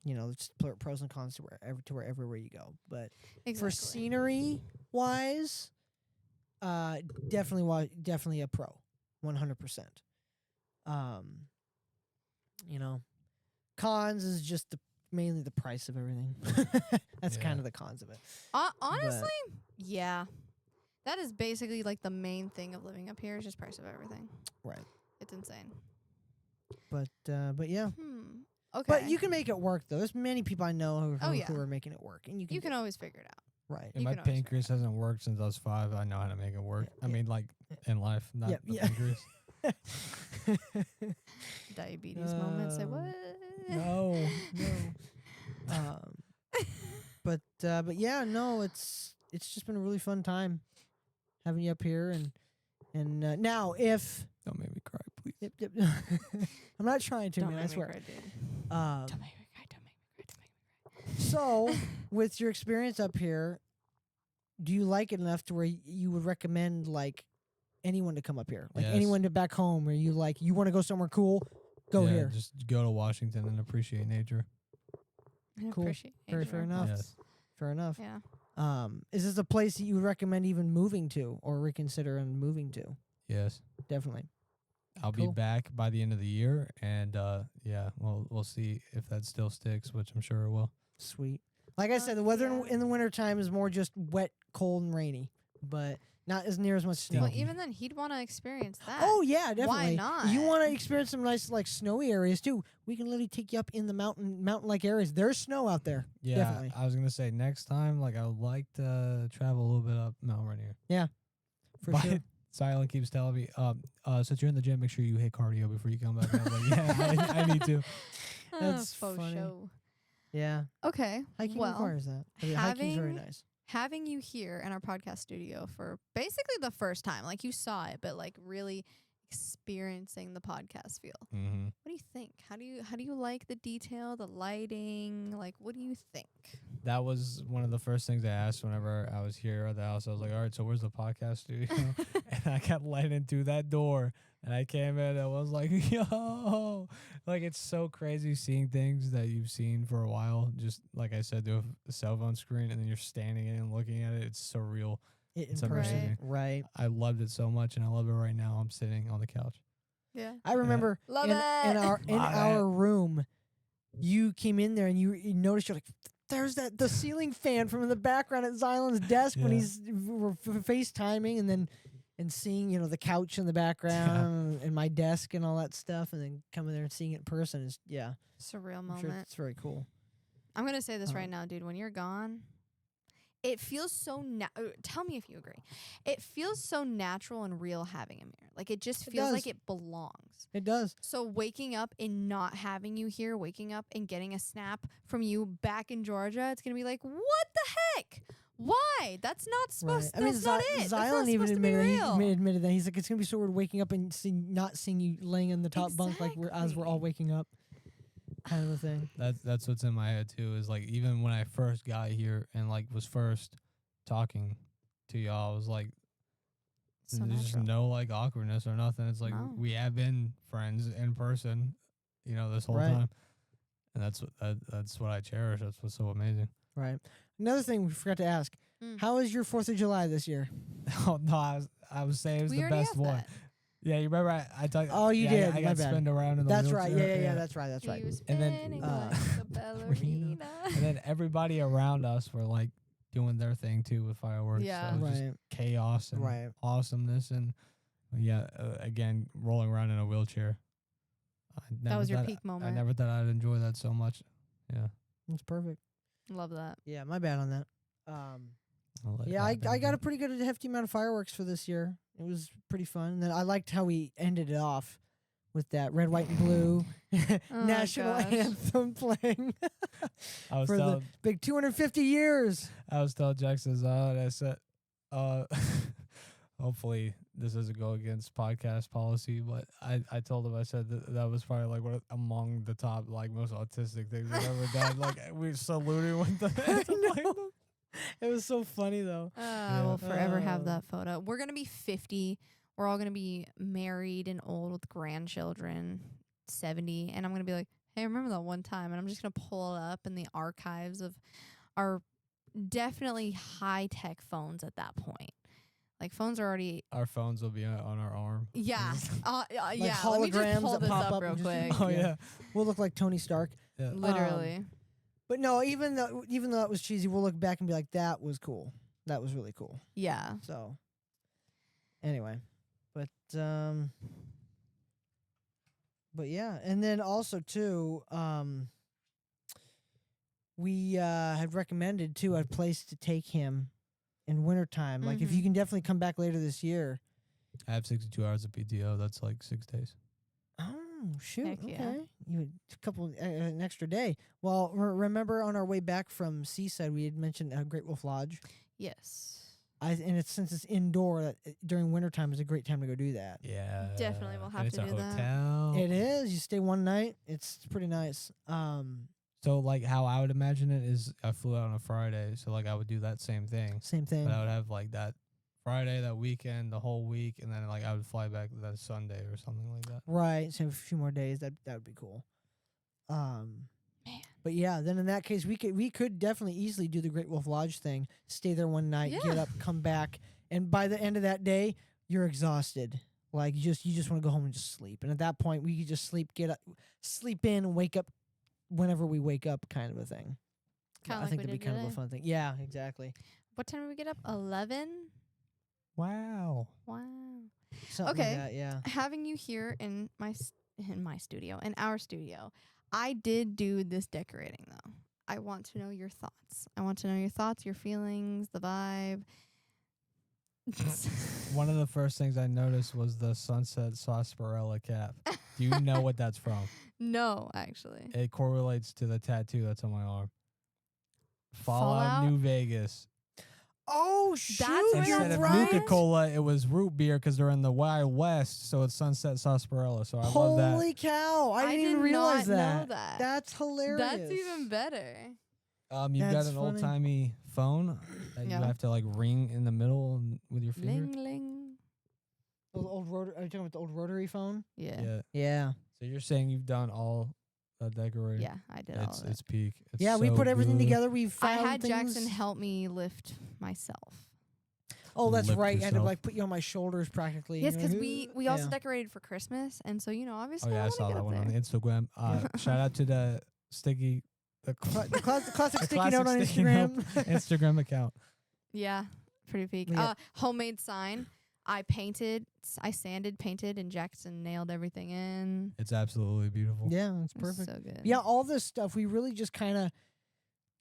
You know, it's pros and cons to everywhere you go. But for scenery wise, definitely a pro, 100%. You know, cons is just mainly the price of everything. That's kind of the cons of it. Honestly, yeah. That is basically like the main thing of living up here is just price of everything. Right. It's insane. But yeah. Okay. But you can make it work though. There's many people I know who are making it work, and you can always figure it out. Right. And my pancreas hasn't worked since I was 5. I know how to make it work. I mean, like in life, not the pancreas. Diabetes moment. Say what? No. But yeah, no, it's just been a really fun time having you up here, and now if don't make me cry, please. Yep. I'm not trying to, man. I swear. Cry, dude. Don't make me cry. Don't make me cry. So, with your experience up here, do you like it enough to where you would recommend like anyone to come up here, like anyone to back home, or you want to go somewhere cool, go here? Just go to Washington and appreciate nature. Cool. Very fair enough. Yes. Fair enough. Yeah. Is this a place that you would recommend even moving to or reconsider and moving to? Yes. Definitely. I'll be back by the end of the year, and we'll see if that still sticks, which I'm sure it will. Sweet. Like I said, the weather in the wintertime is more just wet, cold, and rainy, but not as near as much snow. Well, even then, he'd want to experience that. Oh yeah, definitely. Why not? You want to experience some nice like snowy areas too. We can literally take you up in the mountain-like areas. There's snow out there. Yeah, definitely. I was gonna say next time, like I would like to travel a little bit up Mount Rainier. Yeah, for sure. Silent keeps telling me, since you're in the gym, make sure you hit cardio before you come back. And I was like, yeah, I need to. That's faux funny. show. Yeah. Okay. Hiking requires that. Hiking's very nice. Having you here in our podcast studio for basically the first time, like you saw it, but like really experiencing the podcast feel. Mm-hmm. What do you think? How do you like the detail, the lighting? Like, what do you think? That was one of the first things I asked whenever I was here at the house. I was like, all right, so where's the podcast studio? And I got let into that door, and I came in and I was like, yo, like it's so crazy seeing things that you've seen for a while. Just like I said, through a cell phone screen, and then you're standing in and looking at it. It's surreal. It's amazing. Right. I loved it so much, and I love it right now. I'm sitting on the couch. Yeah. I remember in our room, you came in there and you noticed, you're like, there's the ceiling fan from in the background at Xylan's desk when he's FaceTiming, and seeing, the couch in the background and my desk and all that stuff, and then coming there and seeing it in person is surreal moment. I'm sure it's very cool. I'm gonna say this right now, dude. When you're gone, it feels so tell me if you agree. It feels so natural and real having him here. Like it just feels like it belongs. It does. So waking up and not having you here, waking up and getting a snap from you back in Georgia, it's gonna be like, what the heck? Why? That's not supposed. Right. That's not it. Xylan even admitted that. He's like, it's gonna be so weird waking up and not seeing you laying in the top bunk like as we're all waking up, kind of a thing. That's what's in my head too. Is like even when I first got here and like was first talking to y'all, I was like, so there's just no like awkwardness or nothing. It's like we have been friends in person, this whole time, and that's what I cherish. That's what's so amazing. Right. Another thing we forgot to ask: how was your 4th of July this year? Oh no, I was saying it was the best one. Yeah, you remember I talked. Oh, you did. I got spinned around in the wheelchair. Right. Yeah. That's right. And then like a ballerina. And then everybody around us were like doing their thing too with fireworks. Yeah. So just chaos and awesomeness, and again rolling around in a wheelchair. That was your peak moment. I never thought I'd enjoy that so much. Yeah, it's perfect. Love that. Yeah, my bad on that. I got a pretty good hefty amount of fireworks for this year. It was pretty fun. And then I liked how we ended it off with that red, white, and blue national anthem playing for the big 250 years. I was telling Jackson, I said, hopefully this doesn't go against podcast policy, but I told him, I said that was probably like one among the top like most autistic things I've ever done. Like we saluted with the anthem. It was so funny though. I will forever have Oh. that photo. We're gonna be 50. We're all gonna be married and old with grandchildren, 70, and I'm gonna be like, hey, remember that one time? And I'm just gonna pull it up in the archives of our definitely high tech phones at that point. Like phones are already Our phones will be on our arm. yeah Like yeah. Let me just holograms pull that this pop up up real and just- quick. Oh Yeah. yeah. We'll look like Tony Stark. Yeah. Literally. But no, even though that was cheesy, we'll look back and be like, that was cool. That was really cool. Yeah. So anyway, but yeah, and then also too, we had recommended too a place to take him in wintertime. Like if you Mhm. can definitely come back later this year. I have 62 hours of PTO. That's like 6 days. Oh shoot! Heck yeah. Okay, you had a couple an extra day. Well, remember on our way back from Seaside, we had mentioned Great Wolf Lodge. Yes. And it's since it's indoor, that during wintertime is a great time to go do that. Yeah. Definitely will And have it's to a do that. hotel. It is. You stay one night. It's pretty nice. So like how I would imagine it is I flew out on a Friday, so like I would do that same thing. Same thing. But I would have like that Friday, that weekend, the whole week, and then like I would fly back that Sunday or something like that. Right. So a few more days. That would be cool. Man. But yeah, then in that case, we could definitely easily do the Great Wolf Lodge thing. Stay there one night, get Yeah. up, come back, and by the end of that day, you're exhausted. Like you just want to go home and just sleep. And at that point, we could just sleep, get up, sleep in, and wake up whenever we wake up, kind of a thing. Kinda I like think we that'd be did kind of a today. fun thing. Yeah, exactly. What time did we get up? 11? Wow. Wow. Something Okay. like that. Yeah. Having you here in my studio, in our studio, I did do this decorating though. I want to know your thoughts. I want to know your thoughts, your feelings, the vibe. One of the first things I noticed was the sunset sarsaparilla cap. Do you know what that's from? No, actually. It correlates to the tattoo that's on my arm. Fallout? New Vegas. Oh shoot! where You're Instead of right. Nuka-Cola, it was root beer because they're in the Wild West, so it's sunset sarsaparilla. So I love that. Holy cow! I didn't did even realize not that. know that. That's hilarious. That's even better. You've got That's an funny. old timey phone that Yeah. you have to like ring in the middle with your finger. Ling ling. Old rotary. Are you talking about the old rotary phone? Yeah. Yeah. Yeah. So you're saying you've done all the decorating? Yeah, I did all It's of it. it's peak. It's Yeah, we so put everything good. together. We I found had things. Jackson help me lift myself. Oh, that's Lift right. I had to yourself. like put you on my shoulders practically. Yes, You're because like, we also yeah. decorated for Christmas, and so obviously Oh yeah, I wanna saw get that up one on there. Instagram. Shout out to the sticky, the The classic the sticky note on classic sticky note Instagram. Instagram account. Yeah, pretty peak. Yeah. Homemade sign. I sanded, painted, and Jackson nailed everything in. It's absolutely beautiful. Yeah, it's It was perfect. so good. Yeah, all this stuff we really just kind of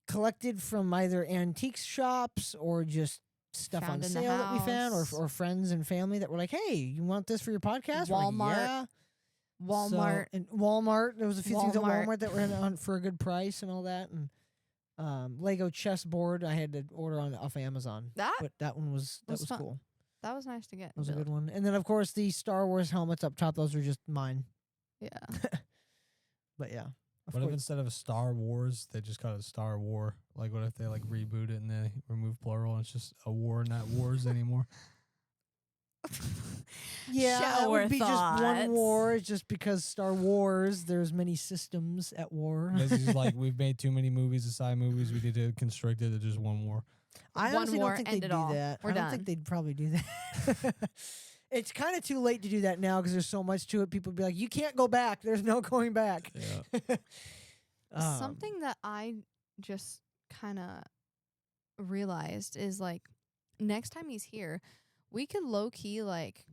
collected from either antique shops or just stuff Found on in the sale that we found, house. or friends and family that were like, "Hey, you want this for your podcast?" We're like, Walmart. yeah. Walmart. So, and Walmart. There was a few things at Walmart. Walmart that were on for a good price and all that, and Lego chessboard I had to order off Amazon, that but that one was fun. cool. that was nice to get. That was a built. good one. And then of course the Star Wars helmets up top. Those were just mine. Yeah. But yeah, of What if course. instead of Star Wars, they just call it Star War? Like, what if they like reboot it and they remove plural and it's just a war, not wars anymore? Yeah, that Shower would be just one thoughts. war. It's just because Star Wars, there's many systems at war. This is like we've made too many movies, aside movies. We need to constrict it to just one war. I One honestly war, don't think end they'd it do all. that. We're I don't done. think they'd probably do that. It's kind of too late to do that now because there's so much to it. People would be like, you can't go back. There's no going back. Yeah. Something that I just kind of realized is like next time he's here, we could low key like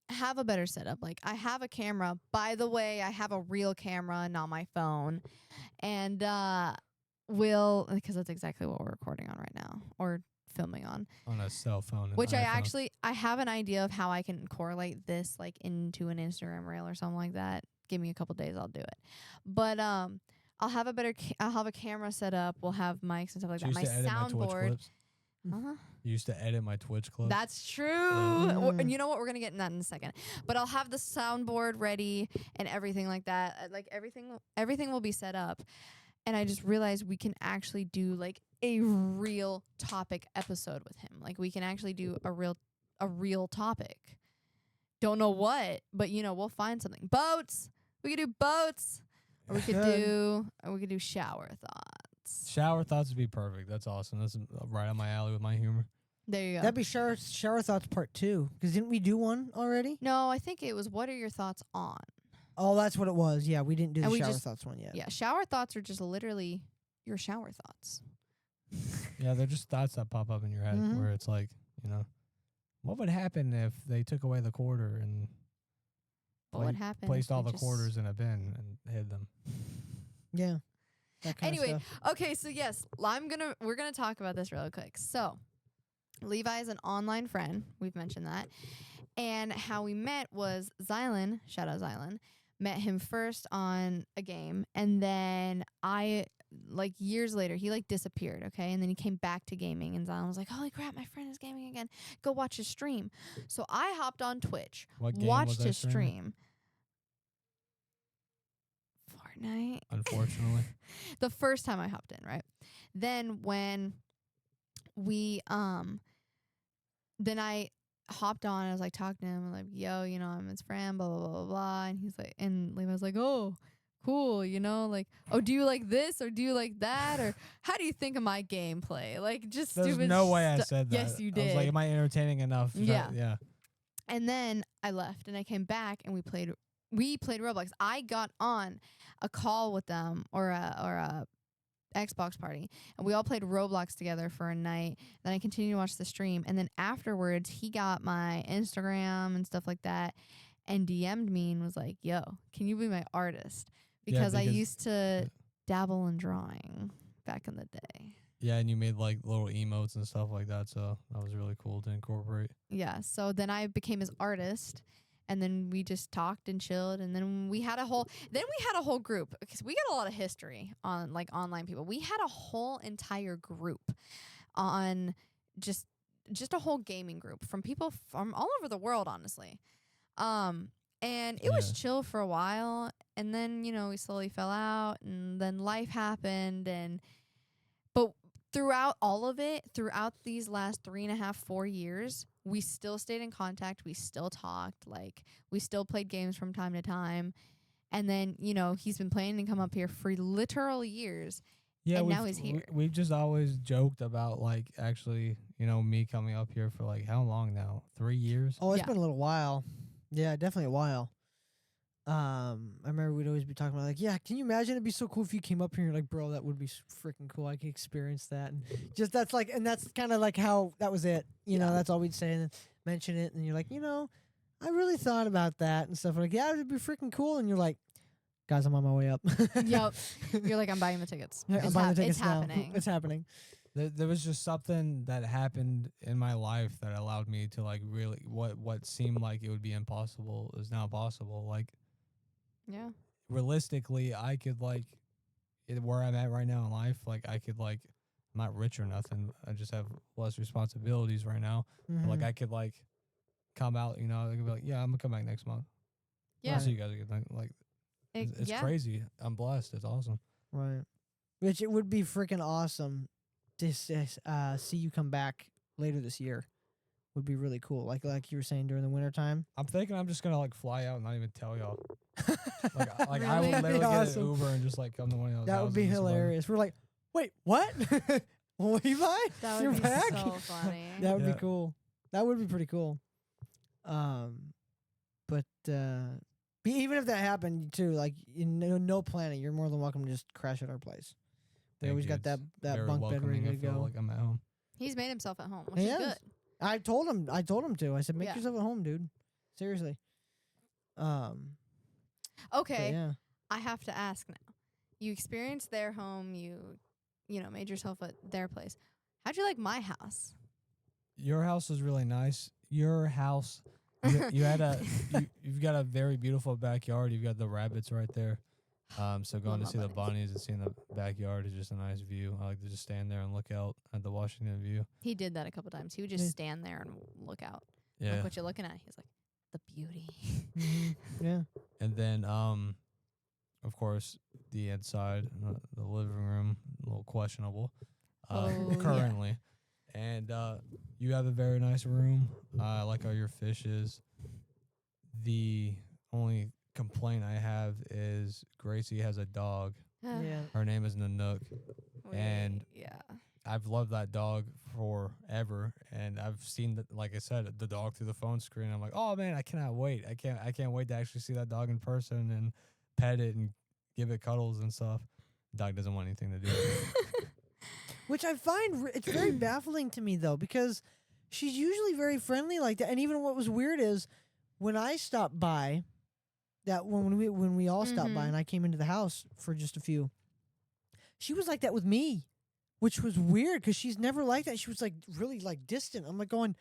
have a better setup. Like I have a camera. By the way, I have a real camera, not my phone. And because that's exactly what we're recording on right now or filming on. On a cell phone. and Which iPhone. I have an idea of how I can correlate this like into an Instagram reel or something like that. Give me a couple days, I'll do it. But I'll have I'll have a camera set up. We'll have mics and stuff like You that. used My to edit my Twitch soundboard. clips. Uh-huh. You used to edit my Twitch clips. That's true. Mm. And you know what? We're gonna get in that in a second. But I'll have the soundboard ready and everything like that. Like everything will be set up. And I just realized we can actually do like a real topic episode with him. Like we can actually do a real topic. Don't know what, but we'll find something. Boats. We could do boats. Or we could do shower thoughts. Shower thoughts would be perfect. That's awesome. That's right on my alley with my humor. There you go. That'd be shower thoughts part 2. Because didn't we do one already? No, I think it was what are your thoughts on? Oh, that's what it was. Yeah, we didn't do And the we shower just- thoughts one yet. Yeah, shower thoughts are just literally your shower thoughts. Yeah, they're just thoughts that pop up in your head Mhm. where it's like, what would happen if they took away the quarter and What would happen? placed if all we the just- quarters in a bin and hid them? Yeah. That kind Anyway, of stuff. okay, so yes, we're gonna talk about this real quick. So, Levi is an online friend. We've mentioned that, and how we met was Zylan. Shout out Zylan. Met him first on a game, and then years later, he disappeared. Okay, and then he came back to gaming, and Zylan was like, "Holy crap, my friend is gaming again. Go watch his stream." So I hopped on Twitch, What game watched was I his streaming? stream. Fortnite. Unfortunately. The first time I hopped in, right? Then when we then I hopped on, I was like talking to him, like, yo, I'm his friend, blah blah blah blah blah. And he's like, and Levi's like, oh, cool, like, oh, do you like this or do you like that? Or how do you think of my gameplay? Like just There's stupid no way I stu- said that. Yes, you I was like, did. am I entertaining enough? Yeah. Yeah. And then I left and I came back and we played Roblox. I got on a call with them or a Xbox party, and we all played Roblox together for a night. Then I continued to watch the stream, and then afterwards he got my Instagram and stuff like that and DM'd me and was like, yo, can you be my artist? Because I used to dabble in drawing back in the day. Yeah, and you made like little emotes and stuff like that, so that was really cool to incorporate. Yeah, so then I became his artist, and then we just talked and chilled, and then we had a whole group, because we got a lot of history on online people. We had a whole entire group on just a whole gaming group from people from all over the world, honestly. And it was chill for a while, and then we slowly fell out, and then life happened, but throughout all of it, throughout these last 3.5-4 years, we still stayed in contact. We still talked. We still played games from time to time. And then, he's been planning to come up here for literal years. Yeah, and now he's here. We've just always joked about actually, me coming up here for how long now? 3 years? Oh, it's Yeah. been a little while. Yeah, definitely a while. I remember we'd always be talking about can you imagine? It'd be so cool if you came up here and you're like, bro, that would be freaking cool. I could experience that. And just that's kind of how that was it. You know, that's all we'd say and then mention it. And you're like, I really thought about that and stuff. Yeah, it'd be freaking cool. And you're like, guys, I'm on my way up. Yep. You're like, I'm buying the tickets. I'm buying the tickets it's now. happening. It's happening. There was just something that happened in my life that allowed me to really what seemed like it would be impossible is now possible. Yeah. Realistically, I could where I'm at right now in life, I could I'm not rich or nothing. I just have less responsibilities right now. Mhm. But I could come out, I could be like, yeah, I'm gonna come back next month. Yeah. I'll see you guys again. It's yeah. crazy. I'm blessed. It's awesome. Right. Which it would be freaking awesome to see you come back later this year. Would be really cool. Like you were saying during the winter time. I'm thinking I'm just gonna fly out and not even tell y'all. I Really? would That'd be literally get awesome. an Uber and just come to one of those. That would be houses and whatever. hilarious. We're like, wait, what? Levi? That You're would be back? so funny. That would Yeah. be cool. That would be pretty cool. But even if that happened too, no planning, you're more than welcome to just crash at our place. They Thank always you. got that It's that very bunk bed ready welcoming. to I feel go. like I'm at home. He's made himself at home, which He is has. good. I told him to. I said, make Yeah. yourself at home, dude. Seriously. But Okay. yeah. I have to ask now. You experienced their home, you made yourself at their place. How'd you like my house? Your house is really nice. Your house, you had you've got a very beautiful backyard. You've got the rabbits right there. So going to Love see my the bunnies. bunnies and seeing the backyard is just a nice view. I like to just stand there and look out at the Washington view. He did that a couple times. He would Yeah. just stand there and look out. Yeah. Like, what you looking at? He's like, the beauty. Yeah. And then of course, the inside, the living room, a little questionable Yeah. currently. And you have a very nice room. I like how your fish is. The only complaint I have is Gracie has a dog. Yeah. Her name is Nanook. And yeah. I've loved that dog forever, and I've seen like I said, the dog through the phone screen. I'm like, oh man, I cannot wait. I can't wait to actually see that dog in person and pet it and give it cuddles and stuff. Dog doesn't want anything to do with it. Which I find it's very baffling to me though, because she's usually very friendly like that. And even what was weird is when I stopped by, that when we all stopped by and I came into the house for just a few, she was like that with me, which was weird because she's never like that. She was like really like distant. I'm like going,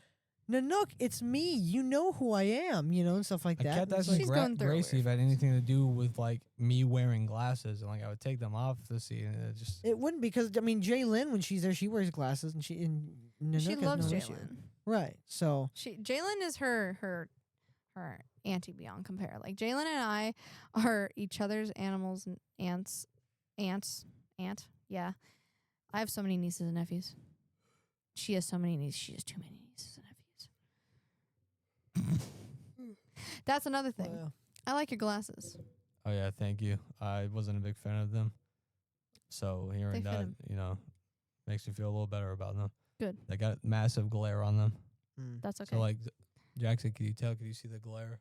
Nanook, it's me. You know who I am, and stuff like that. I kept It's asking She's going through a Gracie if weird it had anything to do with like me wearing glasses, and like I would take them off to see, and it wouldn't, because I mean Jaylyn, when she's there, she wears glasses, and Nanook She has loves no issue. Jaylyn. Right. So Jaylyn is her auntie beyond compare. Like Jaylyn and I are each other's animals and aunt. Yeah, I have so many nieces and nephews. She has so many nieces. She has too many nieces and nephews. That's another thing. Wow. I like your glasses. oh yeah, thank you. I wasn't a big fan of them, so They hearing fit that, 'em. Makes me feel a little better about them. Good. They got massive glare on them. That's okay. So like, Jackson, can you see the glare?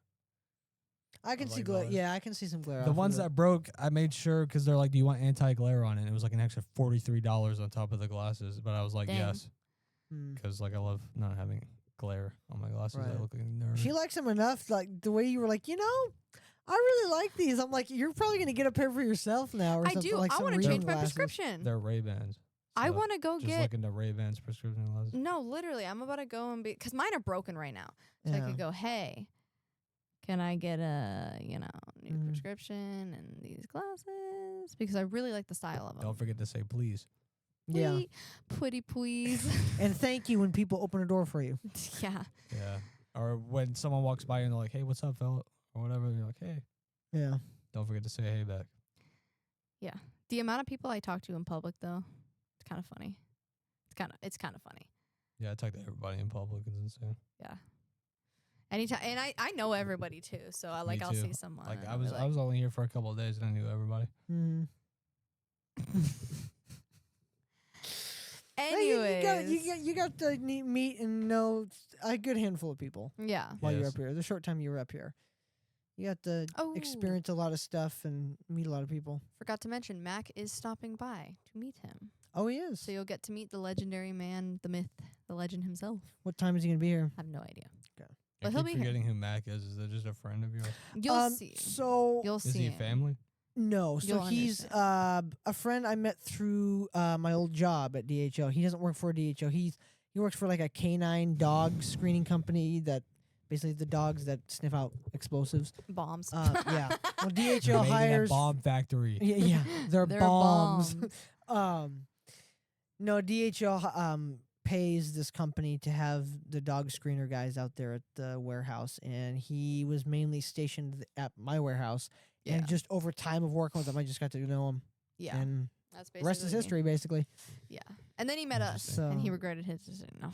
I can I see like glare. those. Yeah, I can see some glare. The off ones of it. that broke, I made sure because they're like, "Do you want anti-glare on it?" And it was like an extra $43 on top of the glasses. But I was like, Dang. yes, Mm. because like I love not having glare on my glasses. I Right. look like a nerd. She likes them enough, like the way you were like, I really like these. I'm like, you're probably gonna get a pair for yourself now, or I something. do. Like I some want to reading change my glasses. prescription. They're Ray-Bans. I So want to go just get. look into Ray-Bans prescription glasses. No, literally, I'm about to go and because mine are broken right now. So I Yeah. could go, hey, can I get a new Mhm. prescription and these glasses? Because I really like the style of them. Don't forget to say please. Yeah, Pretty please. and thank you when people open a door for you. Yeah. Yeah. Or when someone walks by and they're like, "Hey, what's up, fella?" or whatever, you're like, "Hey." Yeah. Don't forget to say hey back. Yeah. The amount of people I talk to in public though, it's kind of funny. It's kind of funny. Yeah, I talk to everybody in public. It's insane. Yeah. Anytime, and I know everybody too. So I'll Me see too. someone. Like and I I'll be was only here for a couple of days and I knew everybody. Mm. Anyways. you got to meet and know a good handful of people Yeah. while you're Yes. up here. The short time you were up here, you got to Oh. experience a lot of stuff and meet a lot of people. Forgot to mention, Mac is stopping by to meet him. Oh, he is. So you'll get to meet the legendary man, the myth, the legend himself. What time is he gonna be here? I have no idea. I But he'll keep be here. forgetting who Mac is. Is that just a friend of yours? You'll see. So You'll Is see he him. family? no, so You'll he's a friend I met through my old job at DHO. He doesn't work for DHO. He works for like a canine dog screening company that basically the dogs that sniff out explosives. Bombs. Yeah. Well, They're DHO made in a hires. bomb factory. Yeah, they're They're bombs. bombs. No, DHL pays this company to have the dog screener guys out there at the warehouse, and he was mainly stationed at my warehouse. Yeah. And just over time of working with him, I just got to know him, Yeah. and That's the rest is basically- history, basically. Yeah. And then he met us, So and he regretted his decision. No.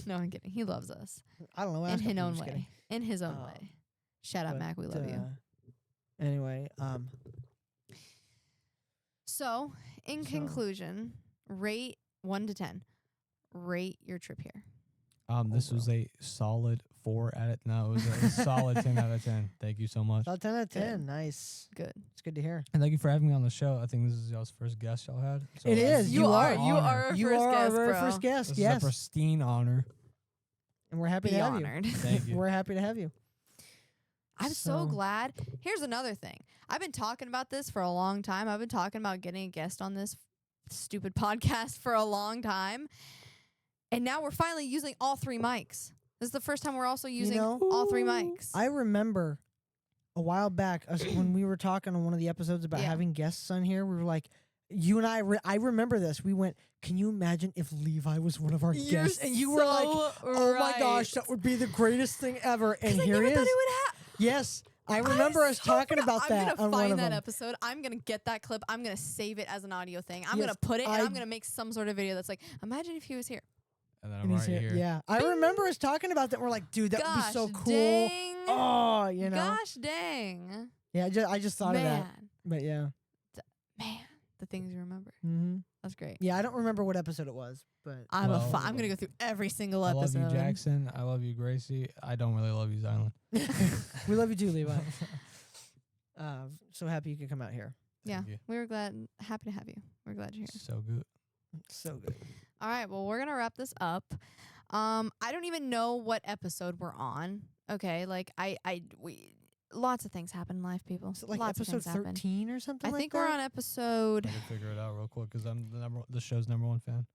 No, I'm kidding. He loves us I don't know. in ask him, his I'm own just way. kidding. In his own Uh, way. Shout out, But, Mac. We love you. Anyway, So, in So- conclusion, rate 1 to 10. Rate your trip here. This was a solid 4 out of no, it was a solid 10 out of 10. Thank you so much. about 10 out of 10. Good. Nice. Good. It's good to hear. And thank you for having me on the show. I think this is y'all's first guest y'all had. So It this is. You You are. are. You are our You first are guest, our very bro. first guest. This Yes, is a pristine honor. and we're happy Be to have you. honored. Thank you. We're happy to have you. I'm so So- glad. Here's another thing. I've been talking about this for a long time. I've been talking about getting a guest on this stupid podcast for a long time. And now we're finally using all 3 mics. This is the first time we're also using know, all 3 mics. I remember a while back us when we were talking on one of the episodes about Yeah. having guests on here. We were like, you and I remember this. We went, can you imagine if Levi was one of our You're guests? And you were like, so oh my right. gosh, that would be the greatest thing ever. And I here never he thought is. it would happen. Yes, I remember us talking about that I'm on gonna one find of that them. episode. I'm gonna get that clip. I'm gonna save it as an audio thing. I'm Yes, gonna put it and I- I'm gonna make some sort of video that's like, imagine if he was here. And then I'm And he's right here. here. Yeah, I remember us talking about that. We're like, dude, that would be so cool. Dang. Oh, you know. Gosh dang. Yeah, I just thought of that. But yeah. Man, the things you remember. Mm-hmm. That's great. Yeah, I don't remember what episode it was, but I'm Well, I'm gonna go through every single I love episode. you, Jackson. I love you, Gracie. I don't really love you, Zylan. we love you too, Levi. So happy you could come out here. Yeah, Thank you. we were happy to have you. We're glad you're here. So good. So good. All right, well, we're gonna wrap this up. I don't even know what episode we're on. Okay, like we lots of things happen in life, people. Is it like lots of episode things happen. 13 or something I like think that? we're on episode. I can figure it out real quick because I'm the show's #1 fan.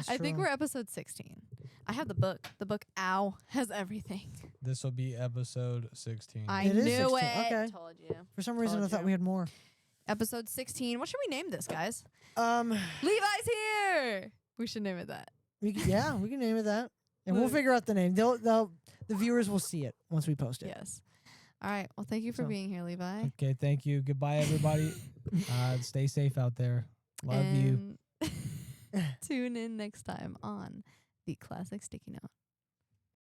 I think true. we're episode 16. I have the book. The book, ow, has everything. This will be episode 16. I It is knew 16. it. Okay. Told you. For some reason, I Told thought you. we had more. Episode 16. What should we name this, guys? Um, Levi's here. We should name it that. we can name it that, and we'll Look. figure out the name. The viewers will see it once we post it. Yes. All right. Well, thank you for So- being here, Levi. Okay, thank you. Goodbye, everybody. Stay safe out there. Love you. And tune in next time on the Classic Sticky Note.